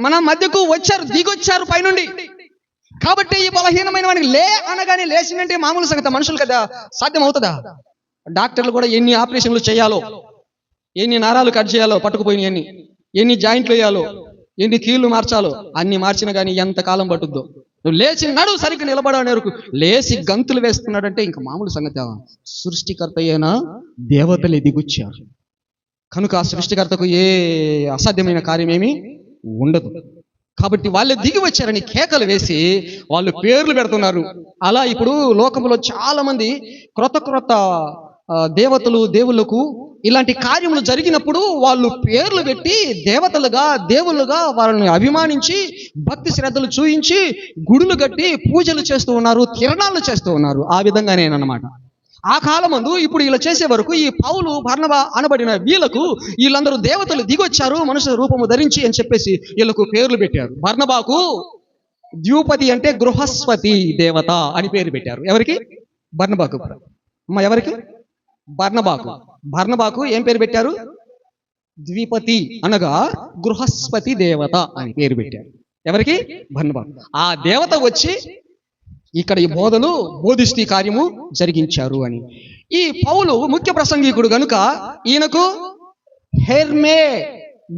మన మధ్యకు వచ్చారు, దిగొచ్చారు పైనుండి. కాబట్టి ఈ బలహీనమైన వాడికి లే అనగానే లేచిందంటే మామూలు సంగతి, మనుషులు కదా సాధ్యం అవుతుందా? డాక్టర్లు కూడా ఎన్ని ఆపరేషన్లు చేయాలో, ఎన్ని నరాలు కట్ చేయాలో, పట్టుకుపోయిన ఎన్ని జాయింట్లు వేయాలో, ఎన్ని కీళ్లు మార్చాలో అన్ని మార్చినా కానీ ఎంతకాలం పట్టుద్దో. నువ్వు లేచి నడు సరిగ్గా నిలబడనే వరకు లేచి గంతులు వేస్తున్నాడంటే ఇంకా మామూలు సంగతి. సృష్టికర్త అయిన దేవతలే దిగుచ్చారు కనుక ఆ సృష్టికర్తకు ఏ అసాధ్యమైన కార్యమేమీ ఉండదు. కాబట్టి వాళ్ళే దిగి వచ్చారని కేకలు వేసి వాళ్ళు పేర్లు పెడుతున్నారు. అలా ఇప్పుడు లోకంలో చాలా మంది క్రొత్త దేవతలు, దేవుళ్ళకు ఇలాంటి కార్యములు జరిగినప్పుడు వాళ్ళు పేర్లు పెట్టి దేవతలుగా, దేవుళ్ళుగా వాళ్ళని అభిమానించి భక్తి శ్రద్ధలు చూయించి గుడులు కట్టి పూజలు చేస్తూ ఉన్నారు, తిరణాలు చేస్తూ ఉన్నారు. ఆ విధంగానేనమాట. ఆ కాలమందు ఇప్పుడు ఇలా చేసే వరకు ఈ పౌలు, బర్నబా అనబడిన వీళ్ళకు వీళ్ళందరూ దేవతలు దిగొచ్చారు మనుషుల రూపము ధరించి అని చెప్పేసి వీళ్ళకు పేర్లు పెట్టారు. బర్నబాకు ద్విపతి అంటే గృహస్పతి దేవత అని పేరు పెట్టారు. ఎవరికి? బర్నబాకు. ఎవరికి? బర్నబాకు ఏం పేరు పెట్టారు? ద్విపతి అనగా గృహస్పతి దేవత అని పేరు పెట్టారు. ఎవరికి? బర్నబాకు. ఆ దేవత వచ్చి ఇక్కడ ఈ బోధలు బోధిస్తూ కార్యము జరిగించారు అని. ఈ పౌలు ముఖ్య ప్రసంగికుడు గనుక ఈయనకు హెర్మే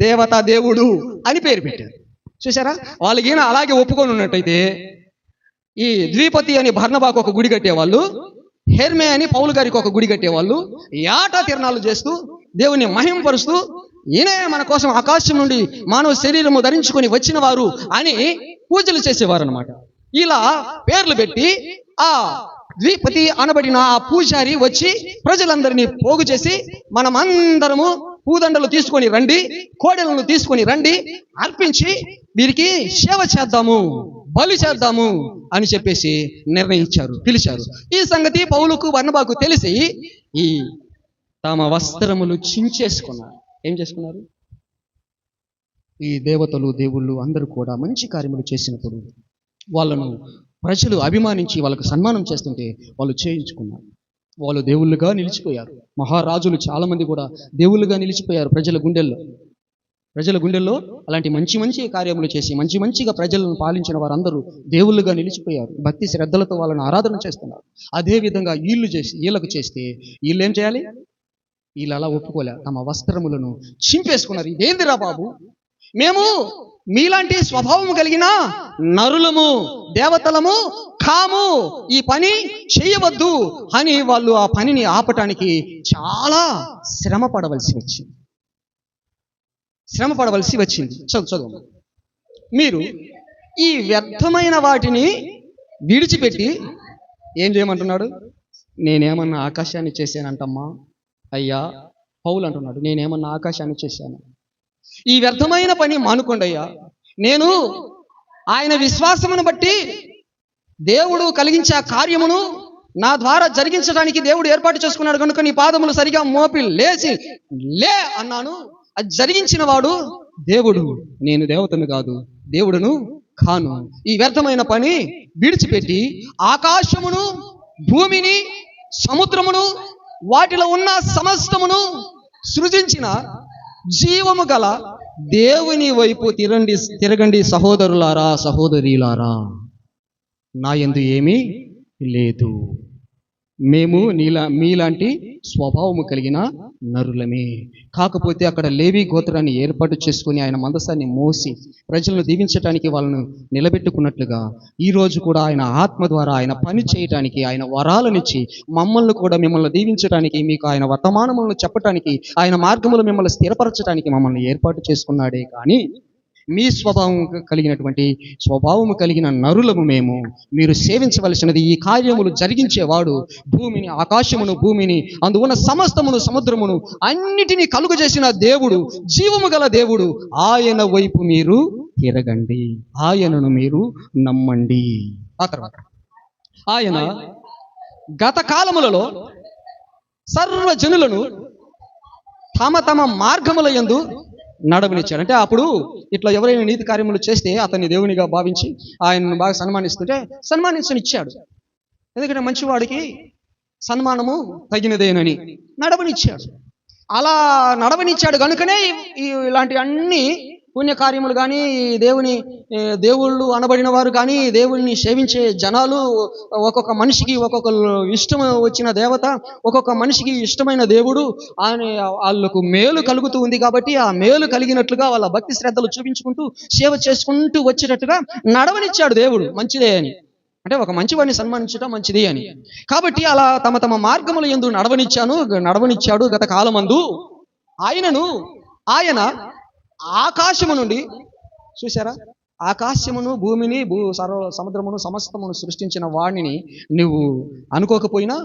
దేవత, దేవుడు అని పేరు పెట్టారు. చూసారా, వాళ్ళకి ఈయన అలాగే ఒప్పుకొని ఉన్నట్టయితే ఈ ద్విపతి అని బర్నబాకు ఒక గుడి కట్టేవాళ్ళు, హెర్మే అని పౌలు గారికి ఒక గుడి కట్టేవాళ్ళు, ఏటా తిరణాలు చేస్తూ దేవుని మహింపరుస్తూ ఈయనే మన కోసం ఆకాశం నుండి మానవ శరీరము ధరించుకొని వచ్చిన వారు అని పూజలు చేసేవారు అనమాట. ఇలా పేర్లు పెట్టి ఆ ద్విపతి అనబడిన ఆ పూజారి వచ్చి ప్రజలందరినీ పోగు చేసి, మనమందరము పూదండలు తీసుకొని రండి, కోడెలను తీసుకొని రండి, అర్పించి వీరికి సేవ చేద్దాము, బలి చేద్దాము అని చెప్పేసి నిర్ణయించారు, పిలిచారు. ఈ సంగతి పౌలుకు బర్నబాకు తెలిసి ఈ తమ వస్త్రములు చించేసుకున్నారు. ఏం చేసుకున్నారు? ఈ దేవతలు, దేవుళ్ళు అందరూ కూడా మంచి కార్యములు చేసినప్పుడు వాళ్ళను ప్రజలు అభిమానించి వాళ్ళకు సన్మానం చేస్తుంటే వాళ్ళు చేయించుకున్నారు. వాళ్ళు దేవుళ్ళుగా నిలిచిపోయారు. మహారాజులు చాలా మంది కూడా దేవుళ్ళుగా నిలిచిపోయారు ప్రజల గుండెల్లో అలాంటి మంచి మంచి కార్యములు చేసి మంచిగా ప్రజలను పాలించిన వారందరూ దేవుళ్ళుగా నిలిచిపోయారు. భక్తి శ్రద్ధలతో వాళ్ళని ఆరాధన చేస్తున్నారు. అదే విధంగా వీళ్ళకు చేస్తే వీళ్ళు ఏం చేయాలి? వీళ్ళు అలా ఒప్పుకోలే, తమ వస్త్రములను చింపేసుకున్నారు. ఇదేందిరా బాబు, మేము మీలాంటి స్వభావం కలిగిన నరులము, దేవతలము కాము, ఈ పని చేయవద్దు అని వాళ్ళు ఆ పనిని ఆపటానికి చాలా శ్రమ పడవలసి వచ్చింది. చదువు. మీరు ఈ వ్యర్థమైన వాటిని విడిచిపెట్టి ఏం చేయమంటున్నాడు? నేనేమన్నా ఆకాశాన్ని చేశానంటమ్మా అయ్యా. పౌలు అంటున్నాడు, నేనేమన్నా ఆకాశాన్ని చేశాను. ఈ వ్యర్థమైన పని మానుకోండి అయ్యా. నేను ఆయన విశ్వాసమును బట్టి దేవుడు కలిగించే ఆ కార్యమును నా ద్వారా జరిగించడానికి దేవుడు ఏర్పాటు చేసుకున్నాడు కనుక నీ పాదములు సరిగా మోపి లే అన్నాను. అది జరిగించిన వాడు దేవుడు, నేను దేవతను కాదు, దేవుడును కాను. ఈ వ్యర్థమైన పని విడిచిపెట్టి ఆకాశమును, భూమిని, సముద్రమును, వాటిలో ఉన్న సమస్తమును సృజించిన జీవము గల దేవుని వైపు తిరగండి సహోదరులారా, సహోదరీలారా. నా యందు ఏమీ లేదు, మేము మీలాంటి స్వభావము కలిగిన నరులమే. కాకపోతే అక్కడ లేవి గోత్రాన్ని ఏర్పాటు చేసుకుని ఆయన మందసాన్ని మోసి ప్రజలను దీవించటానికి వాళ్ళను నిలబెట్టుకున్నట్లుగా ఈరోజు కూడా ఆయన ఆత్మ ద్వారా ఆయన పని చేయటానికి, ఆయన వరాలనిచ్చి మమ్మల్ని కూడా మిమ్మల్ని దీవించడానికి, మీకు ఆయన వర్తమానములను చెప్పటానికి, ఆయన మార్గములు మిమ్మల్ని స్థిరపరచడానికి మమ్మల్ని ఏర్పాటు చేసుకున్నాడే కానీ మీ స్వభావము కలిగిన నరులము మేము. మీరు సేవించవలసినది ఈ కార్యములు జరిగించేవాడు, భూమిని, ఆకాశమును, భూమిని, అందున్న సమస్తమును, సముద్రమును అన్నిటినీ కలుగజేసిన దేవుడు, జీవము గల దేవుడు. ఆయన వైపు మీరు తిరగండి, ఆయనను మీరు నమ్మండి. ఆ తర్వాత ఆయన గత కాలములలో సర్వజనులను తమ మార్గముల యందు నడవనిచ్చాడు. అంటే అప్పుడు ఇట్లా ఎవరైనా నీతి కార్యములు చేస్తే అతన్ని దేవునిగా భావించి ఆయనను బాగా సన్మానిస్తుంటే సన్మానించనిచ్చాడు. ఎందుకంటే మంచివాడికి సన్మానము తగినదేనని నడవనిచ్చాడు. అలా నడవనిచ్చాడు కనుకనే ఇలాంటి అన్ని పుణ్యకార్యములు కానీ, దేవుళ్ళు అనబడిన వారు కానీ, దేవుణ్ణి సేవించే జనాలు, ఒక్కొక్క మనిషికి ఒక్కొక్క ఇష్టం వచ్చిన దేవత, ఒక్కొక్క మనిషికి ఇష్టమైన దేవుడు అని వాళ్ళకు మేలు కలుగుతూ ఉంది. కాబట్టి ఆ మేలు కలిగినట్లుగా వాళ్ళ భక్తి శ్రద్ధలు చూపించుకుంటూ సేవ చేసుకుంటూ వచ్చేటట్టుగా నడవనిచ్చాడు దేవుడు. మంచిదే అని, అంటే ఒక మంచివాడిని సన్మానించడం మంచిది అని. కాబట్టి అలా తమ మార్గముల యందు నడవనిచ్చాడు గత కాలమందు. ఆయన ఆకాశము నుండి, చూసారా, ఆకాశమును, భూమిని, సముద్రమును, సమస్తమును సృష్టించిన వాడిని నువ్వు అనుకోకపోయినా,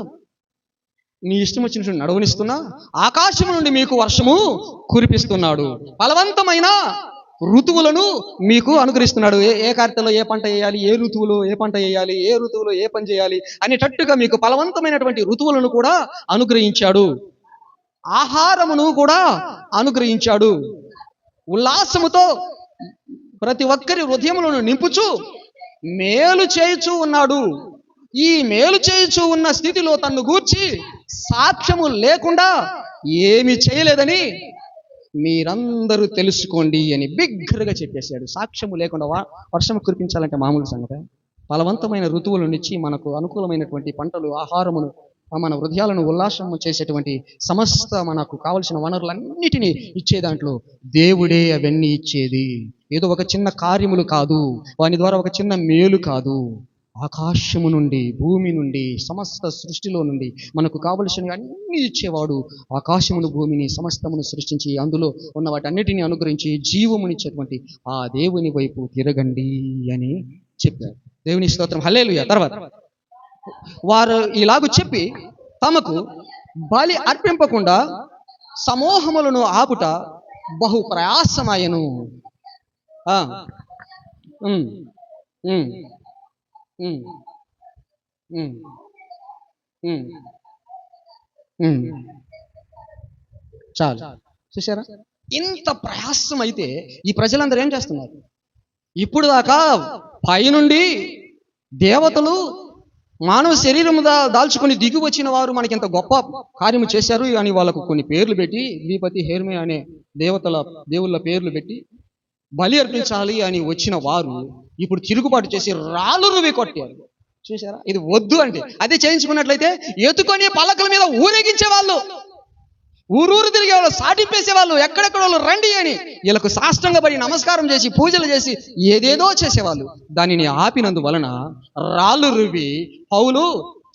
నీ ఇష్టం వచ్చినట్టు నడవనిస్తున్నా, ఆకాశము నుండి మీకు వర్షము కురిపిస్తున్నాడు, ఫలవంతమైన ఋతువులను మీకు అనుగ్రహిస్తున్నాడు. ఏ కార్యతలో ఏ పంట వేయాలి, ఏ ఋతువులో ఏ పంట వేయాలి, ఏ ఋతువులో ఏ పని చేయాలి అనేటట్టుగా మీకు ఫలవంతమైనటువంటి ఋతువులను కూడా అనుగ్రహించాడు. ఆహారమును కూడా అనుగ్రహించాడు. ఉల్లాసముతో ప్రతి ఒక్కరి హృదయములను నింపుచు మేలు చేయుచూ ఉన్నాడు. ఈ మేలు చేయుచూ ఉన్న స్థితిలో తన్ను గూర్చి సాక్ష్యము లేకుండా ఏమి చేయలేదని మీరందరూ తెలుసుకోండి అని బిగ్గరగా చెప్పేశాడు. సాక్ష్యము లేకుండా వర్షం కురిపించాలంటే మామూలు సంగతి. ఫలవంతమైన ఋతువులను ఇచ్చి మనకు అనుకూలమైనటువంటి పంటలు, ఆహారమును, మన హృదయాలను ఉల్లాసము చేసేటువంటి సమస్త మనకు కావలసిన వనరులన్నిటినీ ఇచ్చే దాంట్లో దేవుడే అవన్నీ ఇచ్చేది. ఏదో ఒక చిన్న కార్యములు కాదు, వాని ద్వారా ఒక చిన్న మేలు కాదు. ఆకాశము నుండి, భూమి నుండి, సమస్త సృష్టిలో నుండి మనకు కావలసినవి అన్నీ ఇచ్చేవాడు. ఆకాశమును, భూమిని, సమస్తమును సృష్టించి అందులో ఉన్న వాటన్నిటిని అనుగ్రహించి జీవమునిచ్చేటువంటి ఆ దేవుని వైపు తిరగండి అని చెప్పారు. దేవుని స్తోత్రం, హల్లెలూయా. తర్వాత వారు ఇలాగు చెప్పి తమకు బలి అర్పింపకుండా సమూహములను ఆపుట బహు ప్రయాసమాయను. ఆ, ఉమ్, ఉమ్, ఉమ్, ఉమ్, ఉమ్, ఉమ్. చాలు, చూసారా? ఇంత ప్రయాసం అయితే ఈ ప్రజలందరూ ఏం చేస్తున్నారు? ఇప్పుడు దాకా పైనుండి దేవతలు మానవ శరీరము దాల్చుకుని దిగి వచ్చిన వారు మనకి ఇంత గొప్ప కార్యము చేశారు అని వాళ్ళకు కొన్ని పేర్లు పెట్టి, ద్విపతి హేర్మే అనే దేవుళ్ళ పేర్లు పెట్టి బలి అర్పించాలి అని వచ్చిన వారు ఇప్పుడు తిరుగుబాటు చేసి రాళ్ళు రువి కొట్టారు. చూసారా? ఇది వద్దు అంటే అదే చేయించుకున్నట్లయితే ఎత్తుకొని పలకల మీద ఊరేగించే వాళ్ళు, ఊరూరు తిరిగే వాళ్ళు, సాటింపేసే వాళ్ళు, ఎక్కడెక్కడ వాళ్ళు రండి అని వీళ్ళకు సాష్టంగపడి నమస్కారం చేసి పూజలు చేసి ఏదేదో చేసేవాళ్ళు. దానిని ఆపినందువలన రాళ్ళు రువి పౌలు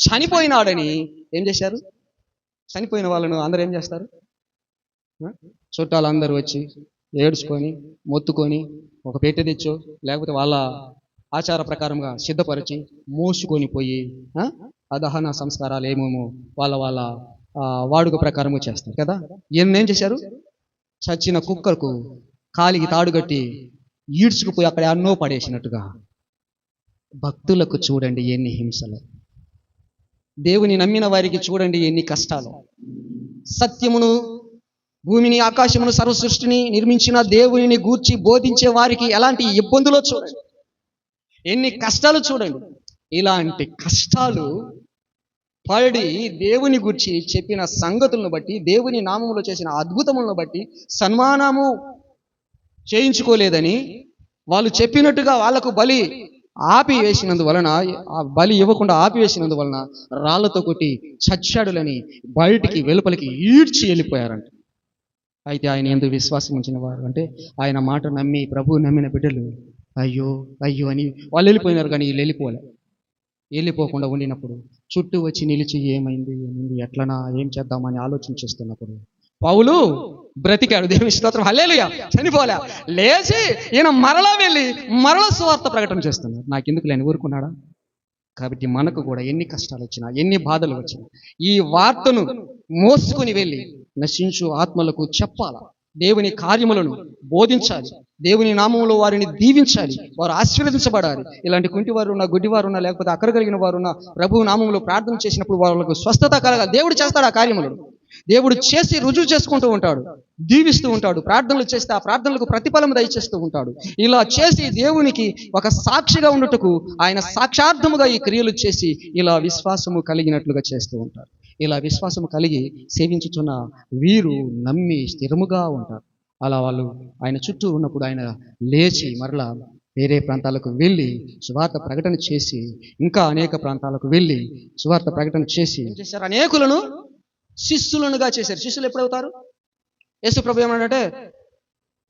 చనిపోయినాడని ఏం చేశారు? చనిపోయిన వాళ్ళను అందరూ ఏం చేస్తారు? చుట్టాలు అందరూ వచ్చి ఏడ్చుకొని మొత్తుకొని ఒక పెట్టె తెచ్చో లేకపోతే వాళ్ళ ఆచార ప్రకారంగా సిద్ధపరిచి మోసుకొని పోయి ఆ దహన సంస్కారాలు ఏమేమో వాళ్ళ వాడుక ప్రకారము చేస్తారు కదా. ఏం చేశారు? చచ్చిన కుక్కకు కాలికి తాడుగట్టి ఈడ్చుకుపోయి అక్కడ అన్నో పడేసినట్టుగా. భక్తులకు చూడండి ఎన్ని హింసలు, దేవుని నమ్మిన వారికి చూడండి ఎన్ని కష్టాలు. సత్యమును, భూమిని, ఆకాశమును, సర్వ సృష్టిని నిర్మించిన దేవుని గూర్చి బోధించే వారికి ఎలాంటి ఇబ్బందులో చూడండి, ఎన్ని కష్టాలు చూడండి. ఇలాంటి కష్టాలు పడి దేవుని గురించి చెప్పిన సంగతులను బట్టి, దేవుని నామములో చేసిన అద్భుతములను బట్టి సన్మానము చేయించుకోలేదని వాళ్ళు చెప్పినట్టుగా వాళ్లకు బలి ఆపివేసినందువలన, ఆ బలి ఇవ్వకుండా ఆపివేసినందువలన రాళ్లతో కొట్టి చచ్చాడులని బయటికి వెలుపలికి ఈడ్చి వెళ్ళిపోయారంట. అయితే ఆయన ఎందుకు విశ్వాసం ఉంచిన వారు అంటే ఆయన మాట నమ్మి ప్రభువు నమ్మిన బిడ్డలు అయ్యో అయ్యో అని వాళ్ళు వెళ్ళిపోయినారు. కానీ వీళ్ళు వెళ్ళిపోకుండా ఉండినప్పుడు చుట్టూ వచ్చి నిలిచి ఏమైంది ఎట్లనా ఏం చేద్దామని ఆలోచన చేస్తున్నప్పుడు పౌలు బ్రతికాడు. దేవుని స్తోత్రం, హల్లెలూయా. చనిపోలే, లేచి ఈయన మరలా వెళ్ళి మరలా సువార్త ప్రకటన చేస్తున్నాడు. నాకెందుకు లేని ఊరుకున్నాడా? కాబట్టి మనకు కూడా ఎన్ని కష్టాలు వచ్చినా, ఎన్ని బాధలు వచ్చినా ఈ వార్తను మోసుకుని వెళ్ళి నశించు ఆత్మలకు చెప్పాలా, దేవుని కార్యములను బోధించాలి, దేవుని నామములో వారిని దీవించాలి, వారు ఆశీర్వదించబడాలి. ఇలాంటి కుంటివారు ఉన్నా, గుడ్డివారు ఉన్నా, లేకపోతే అక్కర కలిగిన వారు ఉన్నా ప్రభువు నామములో ప్రార్థన చేసినప్పుడు వాళ్ళకు స్వస్థత కలగాలి. దేవుడు చేస్తాడు ఆ కార్యములను, దేవుడు చేసి రుజువు చేసుకుంటూ ఉంటాడు, దీవిస్తూ ఉంటాడు. ప్రార్థనలు చేస్తే ఆ ప్రార్థనలకు ప్రతిఫలం దయచేస్తూ ఉంటాడు. ఇలా చేసి దేవునికి ఒక సాక్షిగా ఉండుటకు ఆయన సాక్షార్థముగా ఈ క్రియలు చేసి ఇలా విశ్వాసము కలిగినట్లుగా చేస్తూ ఉంటారు. ఇలా విశ్వాసము కలిగి సేవించుచున్న వీరు నమ్మి స్థిరముగా ఉంటారు. అలా వాళ్ళు ఆయన చుట్టూ ఉన్నప్పుడు ఆయన లేచి మరలా వేరే ప్రాంతాలకు వెళ్ళి సువార్త ప్రకటన చేసి, ఇంకా అనేక ప్రాంతాలకు వెళ్ళి సువార్త ప్రకటన చేసి చేశారు. అనేకులను శిష్యులనుగా చేశారు. శిష్యులు ఎప్పుడవుతారు? యేసు ప్రభు ఏమన్నాడంటే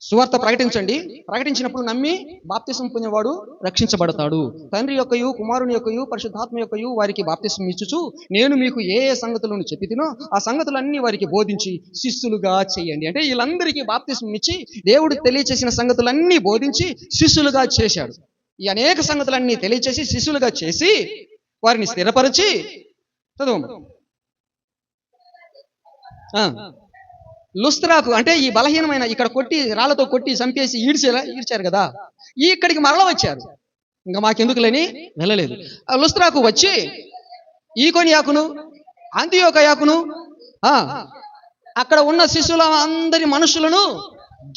సువార్త ప్రకటించండి, ప్రకటించినప్పుడు నమ్మి బాప్తిసం పొందేవాడు రక్షించబడతాడు. తండ్రి యొక్కయు, కుమారుని యొక్కయు, పరిశుద్ధాత్మ యొక్కయు వారికి బాప్తిసం ఇచ్చుచు నేను మీకు ఏ సంగతులను చెప్పితినో ఆ సంగతులన్నీ వారికి బోధించి శిష్యులుగా చేయండి. అంటే వీళ్ళందరికీ బాప్తిసం ఇచ్చి దేవుడు తెలియచేసిన సంగతులన్నీ బోధించి శిష్యులుగా చేశాడు. ఈ అనేక సంగతులన్నీ తెలియచేసి శిష్యులుగా చేసి వారిని స్థిరపరిచి చదువు లుస్త్రాకు అంటే ఈ బలహీనమైన ఇక్కడ కొట్టి రాళ్లతో కొట్టి చంపేసి ఈడ్చారు కదా, ఇక్కడికి మరల వచ్చారు. ఇంకా మాకెందుకు లేని వెళ్ళలేదు. లుస్త్రాకు వచ్చి ఈకొనియాకును, అంతియోకయాకును అక్కడ ఉన్న శిష్యుల అందరి మనుషులను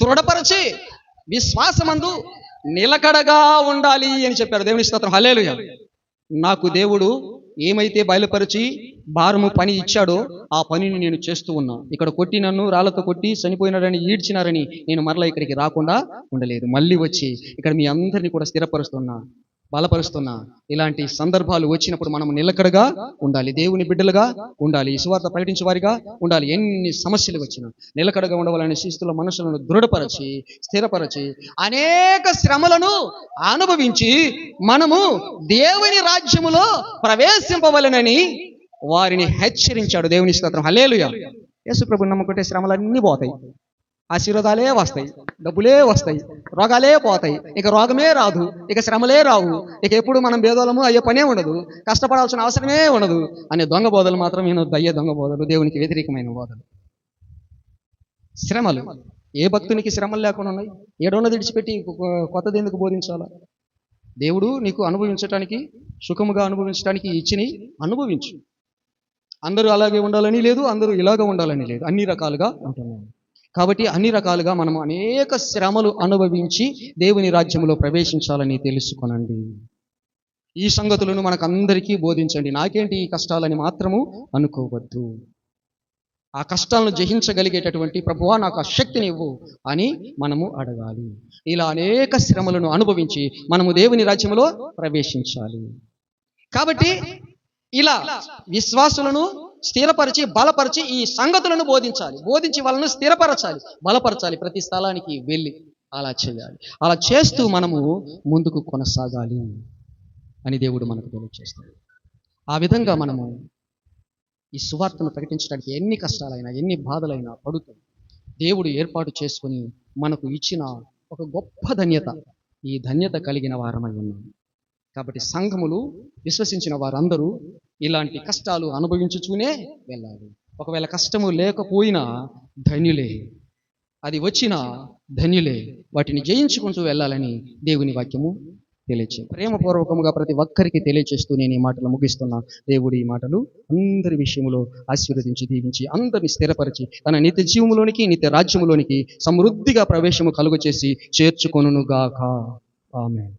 దృఢపరచి విశ్వాసమందు నిలకడగా ఉండాలి అని చెప్పారు. దేవుని స్తోత్రం, హల్లెలూయా. నాకు దేవుడు ఏమైతే బయలుపరిచి భారము పని ఇచ్చాడో ఆ పనిని నేను చేస్తూ ఉన్నా. ఇక్కడ కొట్టి నన్ను రాళ్లతో కొట్టి చనిపోయినాడని ఈడ్చినారని నేను మరలా ఇక్కడికి రాకుండా ఉండలేదు. మళ్ళీ వచ్చి ఇక్కడ మీ అందరినీ కూడా స్థిరపరుస్తున్నా, బలపరుస్తున్నా. ఇలాంటి సందర్భాలు వచ్చినప్పుడు మనం నిలకడగా ఉండాలి, దేవుని బిడ్డలుగా ఉండాలి, సువార్త ప్రకటించే వారిగా ఉండాలి. ఎన్ని సమస్యలు వచ్చినా నిలకడగా ఉండవాలని శిస్తుల మనసులను దృఢపరచి స్థిరపరచి అనేక శ్రమలను అనుభవించి మనము దేవుని రాజ్యములో ప్రవేశింపవలెనని వారిని హెచ్చరించాడు. దేవుని స్తోత్రం, హల్లెలూయా. యేసు ప్రభువుని నమ్ముకుంటే శ్రమలన్నీ పోతాయి. ఆశీర్వాదాలే వస్తాయి, డబ్బులే వస్తాయి, రోగాలే పోతాయి, ఇక రోగమే రాదు, ఇక శ్రమలే రావు, ఇక ఎప్పుడు మనం భేదోళము అయ్యే పనే ఉండదు, కష్టపడాల్సిన అవసరమే ఉండదు అనే దొంగ బోధలు మాత్రం వినొద్దు. అయ్యే దొంగ బోధలు, దేవునికి వ్యతిరేకమైన బోధలు. శ్రమలు, ఏ భక్తునికి శ్రమలు లేకుండా ఉన్నాయి? ఏడున్నది విడిచిపెట్టి కొత్తది ఎందుకు బోధించాలా? దేవుడు నీకు అనుభవించటానికి, సుఖముగా అనుభవించడానికి ఇచ్చిని అనుభవించు. అందరూ అలాగే ఉండాలని లేదు, అందరూ ఇలాగ ఉండాలని లేదు, అన్ని రకాలుగా ఉంటున్నాను. కాబట్టి అన్ని రకాలుగా మనం అనేక శ్రమలు అనుభవించి దేవుని రాజ్యంలో ప్రవేశించాలని తెలుసుకొనండి. ఈ సంగతులను మనకందరికీ బోధించండి. నాకేంటి ఈ కష్టాలని మాత్రము అనుకోవద్దు. ఆ కష్టాలను జయించగలిగేటటువంటి ప్రభువా నాకు ఆ శక్తిని ఇవ్వు అని మనము అడగాలి. ఇలా అనేక శ్రమలను అనుభవించి మనము దేవుని రాజ్యంలో ప్రవేశించాలి. కాబట్టి ఇలా విశ్వాసులను స్థిరపరిచి బలపరిచి ఈ సంగతులను బోధించాలి. బోధించి వాళ్ళను స్థిరపరచాలి, బలపరచాలి. ప్రతి స్థలానికి వెళ్ళి అలా చేయాలి. అలా చేస్తూ మనము ముందుకు కొనసాగాలి అని దేవుడు మనకు తెలియజేస్తాడు. ఆ విధంగా మనము ఈ సువార్తను ప్రకటించడానికి ఎన్ని కష్టాలైనా, ఎన్ని బాధలైనా పడుతూ దేవుడు ఏర్పాటు చేసుకొని మనకు ఇచ్చిన ఒక గొప్ప ధన్యత, ఈ ధన్యత కలిగిన వారమై ఉన్నాం. కాబట్టి సంఘములు, విశ్వసించిన వారందరూ ఇలాంటి కష్టాలు అనుభవించుతూనే వెళ్ళాలి. ఒకవేళ కష్టము లేకపోయినా ధన్యులే, అది వచ్చినా ధన్యులే. వాటిని జయించుకుంటూ వెళ్ళాలని దేవుని వాక్యము తెలియచేయండి. ప్రేమపూర్వకముగా ప్రతి ఒక్కరికి తెలియచేస్తూ నేను ఈ మాటలు ముగిస్తున్నా. దేవుడు ఈ మాటలు అందరి విషయంలో ఆశీర్వదించి దీవించి అందరిని స్థిరపరిచి తన నిత్య జీవములోనికి, నిత్య రాజ్యములోనికి సమృద్ధిగా ప్రవేశము కలుగచేసి చేర్చుకొనుగాక. ఆమేన్.